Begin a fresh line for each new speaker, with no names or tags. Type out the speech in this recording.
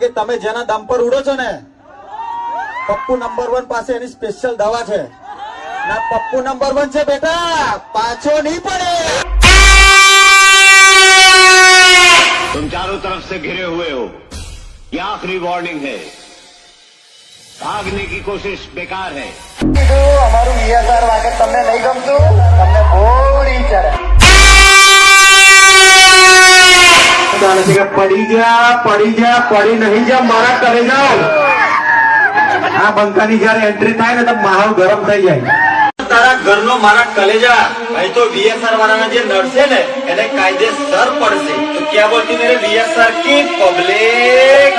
કે તમે જેના દમ પર ઉડો છો ને, પપ્પુ નંબર 1 પાસે એની સ્પેશિયલ દવા છે. ના, પપ્પુ નંબર 1 છે બેટા, પાછો નહીં પડે.
तुम चारों तरफ से घिरे हुए हो, ये आखिरी वार्निंग है. भागने की कोशिश बेकार है.
અમારું વીએસઆર વાગે તમને નહીં ગમતું, તમને બોડી ચડે.
પડી જા પડી નહીં જા, મારા કરે જાઓ. આ બંકાની જયારે એન્ટ્રી થાય ને તો માહોલ ગરમ થઈ જાય.
તારા ઘરનો મારા કલેજા, અહીં તો વીએસઆર વાળાના જે નડશે ને એને કાયદેસર પડશે. તો ક્યાં બોલતી મેરે વીએસઆર की पब्लिक